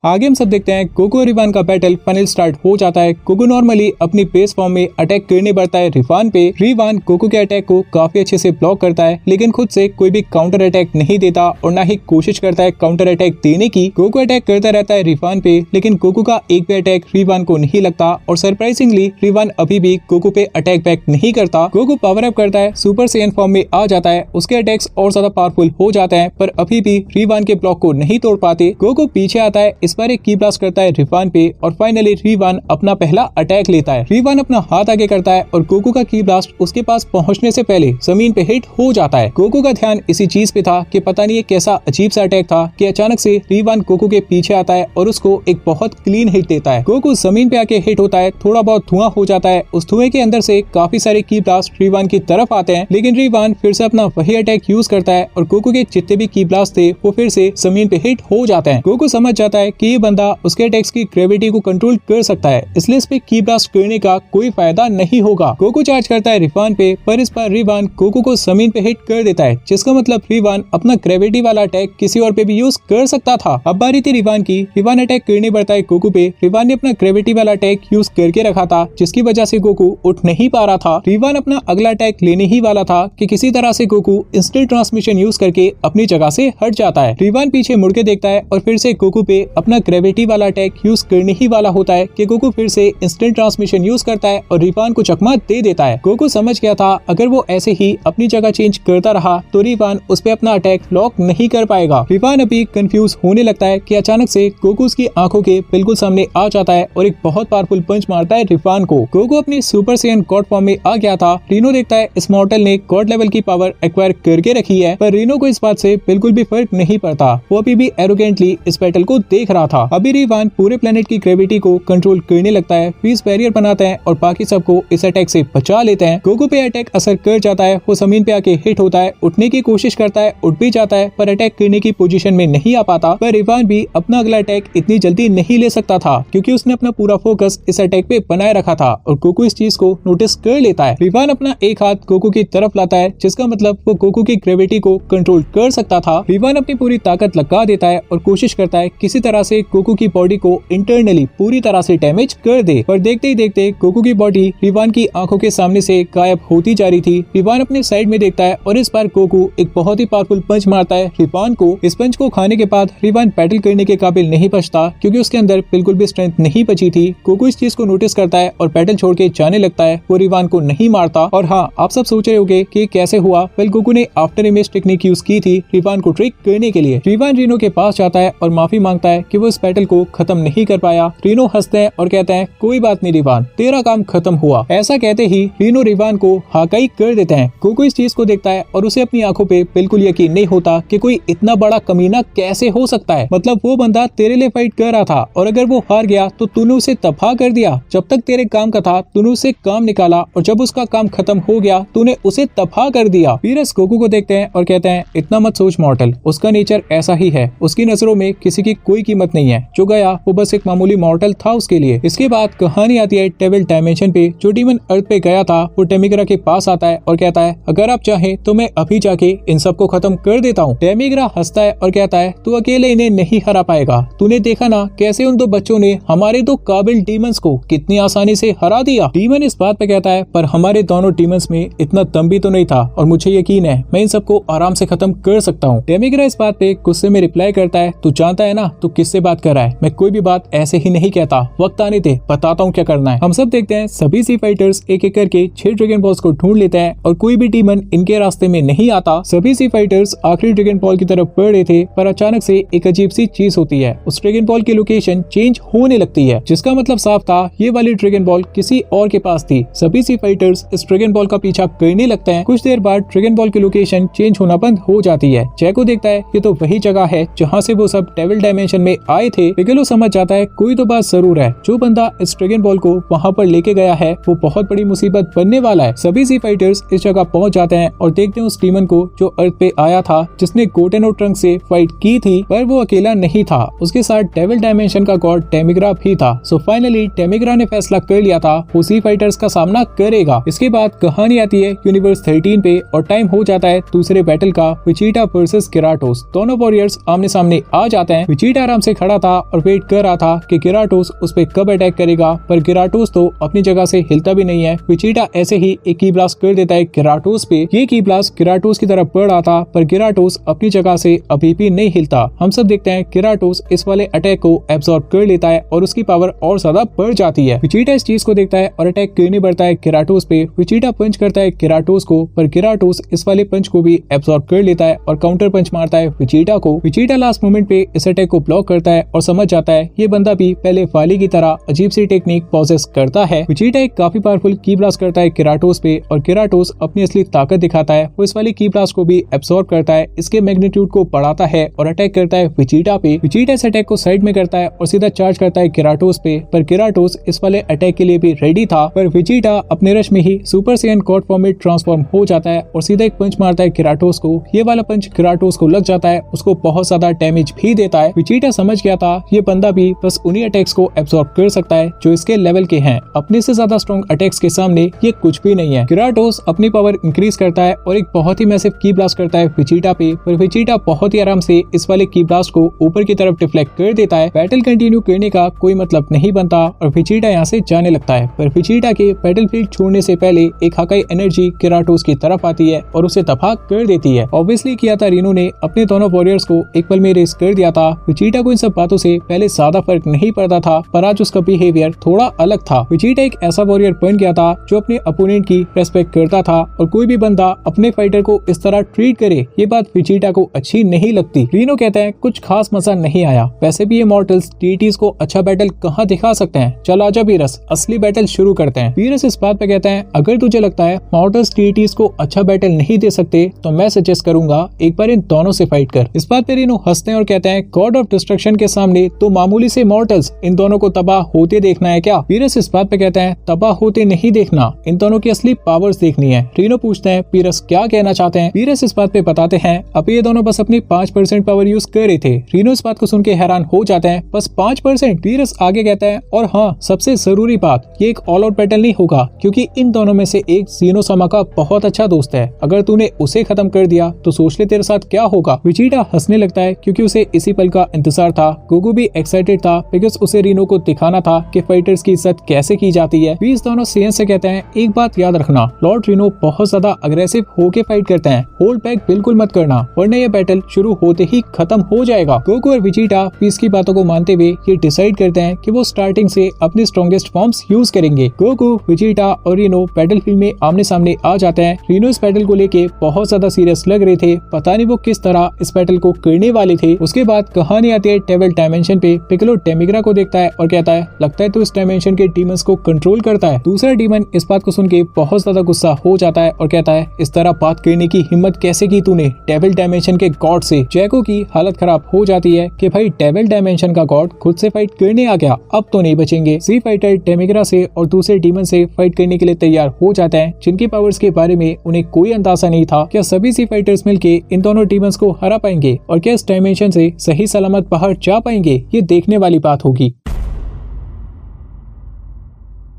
आगे हम सब देखते हैं गोकू और रिवान का बैटल फाइनल स्टार्ट हो जाता है। गोकू नॉर्मली अपनी बेस फॉर्म में अटैक करने बढ़ता है रिवान पे। रिवान गोकू के अटैक को काफी अच्छे से ब्लॉक करता है, लेकिन खुद से कोई भी काउंटर अटैक नहीं देता और ना ही कोशिश करता है काउंटर अटैक देने की। गोकू अटैक करता रहता है रिवान पे, लेकिन गोकू का एक भी अटैक रिवान को नहीं लगता और सरप्राइजिंगली रिवान अभी भी गोकू पे अटैक बैक नहीं करता। गोकू पावर अप करता है, सुपर सैयन फॉर्म में आ जाता है, उसके अटैक्स और ज्यादा पावरफुल हो जाते हैं, पर अभी भी रिवान के ब्लॉक को नहीं तोड़ पाते। गोकू पीछे आता है, इस बार एक की ब्लास्ट करता है रिवान पे और फाइनली रिवान अपना पहला अटैक लेता है। रिवान अपना हाथ आगे करता है और गोकू का की ब्लास्ट उसके पास पहुंचने से पहले जमीन पे हिट हो जाता है। गोकू का ध्यान इसी चीज पे था कि पता नहीं ये कैसा अजीब सा अटैक था कि अचानक से रिवान गोकू के पीछे आता है और उसको एक बहुत क्लीन हिट देता है। गोकू जमीन पे आके हिट होता है, थोड़ा बहुत धुआं हो जाता है, उस धुएं के अंदर से काफी सारे की ब्लास्ट रिवान की तरफ आते हैं, लेकिन रिवान फिर से अपना वही अटैक यूज करता है और गोकू के जितने भी की ब्लास्ट थे वो फिर से जमीन पे हिट हो जाते हैं। गोकू समझ जाता है कि ये बंदा उसके अटैक्स की ग्रेविटी को कंट्रोल कर सकता है, इसलिए इस पे की ब्लास्ट करने का कोई फायदा नहीं होगा। गोकू चार्ज करता है रिवान पे, पर इस बार रिवान गोकू को जमीन पे हिट कर देता है, जिसका मतलब रिवान अपना ग्रेविटी वाला अटैक किसी और पे भी यूज कर सकता था। अब बारी थी रिवान की। रिवान अटैक करने बढ़ता है गोकू पे। रिवान ने अपना ग्रेविटी वाला अटैक यूज करके रखा था, जिसकी वजह से गोकू उठ नहीं पा रहा था। रिवान अपना अगला अटैक लेने ही वाला था कि किसी तरह से गोकू इंस्टेंट ट्रांसमिशन यूज करके अपनी जगह से हट जाता है। रिवान पीछे मुड़ के देखता है और फिर से गोकू पे अपना ग्रेविटी वाला अटैक यूज करने ही वाला होता है कि गोकू फिर से इंस्टेंट ट्रांसमिशन यूज करता है और रिवान को चकमा दे देता है। गोकू समझ गया था अगर वो ऐसे ही अपनी जगह चेंज करता रहा तो रिवान उस पे अपना अटैक लॉक नहीं कर पाएगा। रिवान अभी कंफ्यूज होने लगता है कि अचानक से गोकू उसकी आंखों के बिल्कुल सामने आ जाता है और एक बहुत पावरफुल पंच मारता है रिवान को। गोकू अपनी सुपर सैयन गॉड फॉर्म में आ गया था। रीनो देखता है इस मॉर्टल ने गॉड लेवल की पावर एक्वायर करके रखी है, पर रीनो को इस बात से बिल्कुल भी फर्क नहीं पड़ता। वो अभी भी एरोगेंटली इस बैटल को देख रहा था। अभी रिवान पूरे प्लेनेट की ग्रेविटी को कंट्रोल करने लगता है, पीस बैरियर बनाते हैं और बाकी सबको इस अटैक से बचा लेते हैं। गोकू पे अटैक असर कर जाता है, वो जमीन पे आके हिट होता है, उठने की कोशिश करता है, उठ भी जाता है, पर अटैक करने की पोजीशन में नहीं आ पाता। पर रिवान भी अपना अगला अटैक इतनी जल्दी नहीं ले सकता था, क्योंकि उसने अपना पूरा फोकस इस अटैक पे बनाए रखा था और गोकू इस चीज को नोटिस कर लेता है। रिवान अपना एक हाथ गोकू की तरफ लाता है, जिसका मतलब वो गोकू की ग्रेविटी को कंट्रोल कर सकता था। रिवान अपनी पूरी ताकत लगा देता है और कोशिश करता है किसी तरह से गोकू की बॉडी को इंटरनली पूरी तरह से डैमेज कर दे, पर देखते ही देखते गोकू की बॉडी रिवान की आंखों के सामने से गायब होती जा रही थी। रिवान अपने साइड में देखता है और इस बार गोकू एक बहुत ही पावरफुल पंच मारता है रिवान को। इस पंच को खाने के बाद रिवान बैटल करने के काबिल नहीं बचता, क्योंकि उसके अंदर बिल्कुल भी स्ट्रेंथ नहीं बची थी। गोकू इस चीज को नोटिस करता है और बैटल छोड़ के जाने लगता है। वो रिवान को नहीं मारता। और हाँ, आप सब सोच रहे होंगे कि कैसे हुआ। वेल, गोकू ने आफ्टर इमेज टेक्निक यूज की थी रिवान को ट्रिक करने के लिए। रिवान रीनो के पास जाता है और माफी मांगता है कि वो इस बैटल को खत्म नहीं कर पाया। रीनो हंसते हैं और कहते हैं कोई बात नहीं रिवान, तेरा काम खत्म हुआ। ऐसा कहते ही रीनो रिवान को हाकाई कर देते हैं। गोकू इस चीज को देखता है और उसे अपनी आंखों पे बिल्कुल यकीन नहीं होता कि कोई इतना बड़ा कमीना कैसे हो सकता है। मतलब वो बंदा तेरे लिए फाइट कर रहा था और अगर वो हार गया तो तूने उसे तबाह कर दिया। जब तक तेरे काम का था तूने उसे काम निकाला और जब उसका काम खत्म हो गया तूने उसे तबाह कर दिया। वीरस गोकू को देखते हैं और कहते हैं इतना मत सोच मॉर्टल, उसका नेचर ऐसा ही है। उसकी नजरों में किसी की कोई कीमत नहीं है। जो गया वो बस एक मामूली मॉर्टल था उसके लिए। इसके बाद कहानी आती है डेविल डायमेंशन पे। जो डीमन अर्थ पे गया था वो डेमिग्रा के पास आता है और कहता है अगर आप चाहे तो मैं अभी जाके इन सबको खत्म कर देता हूँ। डेमिग्रा हंसता है और कहता है तू अकेले इन्हें नहीं हरा पाएगा। तूने देखा ना कैसे उन दो बच्चों ने हमारे दो काबिल डीमंस को कितनी आसानी से हरा दिया। डीमन इस बात पे कहता है पर हमारे दोनों डीमंस में इतना दम भी तो नहीं था और मुझे यकीन है मैं इन सबको आराम से खत्म कर सकता हूँ। डेमिग्रा इस बात पे गुस्से में रिप्लाई करता है तू जानता है ना तू किससे बात कर रहा है। मैं कोई भी बात ऐसे ही नहीं कहता, वक्त आने दे बताता हूँ क्या करना है। हम सब देखते हैं सभी सी फाइटर्स एक एक करके 6 ड्रैगन बॉल्स को ढूंढ लेते हैं और कोई भी डीमन इनके रास्ते में नहीं आता। सभी सी फाइटर्स आखिरी ड्रैगन बॉल की तरफ बढ़ रहे थे, पर अचानक से एक अजीब सी चीज होती है। उस ड्रैगन बॉल की लोकेशन चेंज होने लगती है, जिसका मतलब साफ था ये वाली ड्रैगन बॉल किसी और के पास थी। सभी सी फाइटर्स इस ड्रैगन बॉल का पीछा करने लगते हैं। कुछ देर बाद ड्रैगन बॉल की लोकेशन चेंज होना बंद हो जाती है। जैको देखता है ये तो वही जगह है जहाँ से वो सब डेविल डायमेंशन में आए थे। पिगलो समझ जाता है कोई तो बात जरूर है। जो बंदा इस ड्रैगन बॉल को वहाँ पर लेके गया है वो बहुत बड़ी मुसीबत बनने वाला है। सभी सी फाइटर्स इस जगह पहुँच जाते हैं और देखते हैं उस डीमन को जो अर्थ पे आया था, जिसने गोटेन और ट्रंक से फाइट की थी, पर वो अकेला नहीं था। उसके साथ डेविल डायमेंशन का गॉड डेमिग्रा भी था। सो फाइनली डेमिग्रा ने फैसला कर लिया था वो सी फाइटर्स का सामना करेगा। इसके बाद कहानी आती है यूनिवर्स 13 पे और टाइम हो जाता है दूसरे बैटल का, विजिटा वर्सेस गिराटोस। दोनों वॉरियर्स आमने सामने आ जाते हैं। विजिटा आराम से खड़ा था और वेट कर रहा था कि गिराटोस उस पे कब अटैक करेगा, पर गिराटोस तो अपनी जगह से हिलता भी नहीं है। विजिटा ऐसे ही एक की ब्लास्ट कर देता है गिराटोस पे। ये की ब्लास्ट गिराटोस की तरफ बढ़ रहा था, पर गिराटोस अपनी जगह से अभी भी नहीं हिलता। हम सब देखते हैं गिराटोस इस वाले अटैक को एब्सॉर्ब कर लेता है और उसकी पावर और ज्यादा बढ़ जाती है। विजिटा इस चीज को देखता है और अटैक करने बढ़ता है गिराटोस पे। विजिटा पंच करता है गिराटोस को, पर गिराटोस इस वाले पंच को भी एब्सॉर्ब कर लेता है और काउंटर पंच मारता है विजिटा को। विजिटा लास्ट मोमेंट पे इस अटैक को ब्लॉक करता है और समझ जाता है ये बंदा भी पहले वाली की तरह अजीब सी टेक्निक पॉसेस करता है। विजिटा एक काफी पावरफुल की ब्लास्ट करता है गिराटोस पे और गिराटोस अपनी असली ताकत दिखाता है। वो इस वाली की ब्लास्ट को भी एब्सॉर्ब करता है, इसके मैग्नीट्यूड को बढ़ाता है और अटैक करता है विजिटा पे। विजिटा इस अटैक को साइड में करता है और सीधा चार्ज करता है गिराटोस पे, पर गिराटोस इस वाले अटैक के लिए भी रेडी था। पर विजिटा अपने रश में ही सुपर सैयन गॉड फॉर्म में ट्रांसफॉर्म हो जाता है और सीधा एक पंच मारता है गिराटोस को। ये वाला पंच गिराटोस को लग जाता है, उसको बहुत ज्यादा डैमेज भी देता है। विजिटा समझ गया था ये बंदा भी बस उन्हीं अटैक्स को एब्सॉर्ब कर सकता है जो इसके लेवल के हैं। अपने से ज्यादा स्ट्रॉन्ग अटैक्स के सामने ये कुछ भी नहीं है। गिराटोस अपनी पावर इंक्रीज करता है और एक बहुत ही मैसिव की ब्लास्ट करता है विजिटा पे, पर विजिटा बहुत ही आराम से इस वाले की ब्लास्ट को ऊपर की तरफ डिफ्लेक्ट कर देता है। बैटल कंटिन्यू करने का कोई मतलब नहीं बनता और विजिटा यहाँ से जाने लगता है, पर विजिटा के बैटलफील्ड छोड़ने से पहले एक हाकाई एनर्जी गिराटोस की तरफ आती है और उसे तबाह कर देती है। ऑब्वियसली किया था रीनो ने अपने दोनों वॉरियर्स को एक पल में रेस कर दिया था। विजिटा को इन सब बातों से पहले ज्यादा फर्क नहीं पड़ता था, पर आज उसका बिहेवियर थोड़ा अलग था। विजिटा एक ऐसा वॉरियर बन गया था जो अपने अपोनेंट की रेस्पेक्ट करता था और कोई भी बंदा अपने फाइटर को इस तरह ट्रीट करे ये बात विजिटा को अच्छी नहीं लगती। रीनो कहते हैं कुछ खास मजा नहीं आया, वैसे भी ये मॉर्टल्स डीटीज को अच्छा बैटल कहाँ दिखा सकते हैं, चल आजा वीरस असली बैटल शुरू करते हैं। वीरस इस बात पे कहते हैं अगर तुझे लगता है मॉर्टल्स डीटीज को अच्छा बैटल नहीं दे सकते तो मैं सजेस्ट करूंगा एक बार इन दोनों से फाइट कर। इस बात पे रीनो हंसते हैं और कहते हैं गॉड ऑफ डिस्ट्रक्शन के सामने तो मामूली से मॉर्टल्स, इन दोनों को तबाह होते देखना है क्या? वीरस इस बात पे कहते हैं तबाह होते नहीं देखना, इन दोनों की असली पावर्स देखनी है। रीनो पूछते हैं वीरस क्या कहना चाहते हैं? वीरस इस बात पे बताते हैं अब ये दोनों बस अपनी 5% पावर यूज कर रहे थे। रीनो इस बात को सुन के हैरान हो जाते हैं, बस 5%? वीरस आगे कहता है और हाँ सबसे जरूरी बात, ये एक ऑल आउट बैटल नहीं होगा क्योंकि इन दोनों में से एक ज़ीनोसामा का बहुत अच्छा दोस्त है, अगर तूने उसे खत्म कर दिया तो सोच ले तेरे साथ क्या होगा। विजिटा हंसने लगता है क्योंकि उसे इसी पल का इंतजार था। गोगू भी एक्साइटेड था बिकॉज उसे रीनो को दिखाना था कि फाइटर्स की इज्जत कैसे की जाती है। वीस दोनों सेयन से कहते हैं एक बात याद रखना, लॉर्ड रीनो बहुत ज्यादा अग्रेसिव होके फाइट करते हैं, होल्ड बैक बिल्कुल मत करना वरना ये बैटल शुरू होते ही खत्म हो जाएगा। गोकू और विजिटा पीस की बातों को मानते हुए ये डिसाइड करते हैं कि वो स्टार्टिंग से अपनी स्ट्रॉन्गेस्ट फॉर्म्स यूज करेंगे। गोकू, विजिटा और रीनो बैटलफील्ड में आमने सामने आ जाते हैं। रीनो इस बैटल को लेके बहुत ज्यादा सीरियस लग रहे थे, पता नहीं वो किस तरह इस बैटल को करने वाले थे। उसके बाद कहानी आती है टेबल डायमेंशन पे। पिक्कोलो डेमिग्रा को देखता है और कहता है लगता है तो इस डायमेंशन के डीमंस को कंट्रोल करता है। दूसरा डीमन इस बात को सुन के बहुत ज्यादा गुस्सा हो जाता है और कहता है इस तरह बात करने की हिम्मत कैसे की तूने टेबल डायमेंशन के गॉड से। जैको की हालत खराब हो जाती है कि भाई टेबल डायमेंशन का गॉड खुद से फाइट करने आ गया, अब तो नहीं बचेंगे। सी फाइटर डेमिग्रा से और दूसरे डीमन से फाइट करने के लिए तैयार हो जाते हैं जिनकी पावर्स के बारे में उन्हें कोई अंदाजा नहीं था। क्या सभी सी फाइटर्स मिलके इन दोनों डीमंस को हरा पाएंगे और क्या इस डायमेंशन से सही सलामत बाहर जा पाएंगे? ये देखने वाली बात होगी।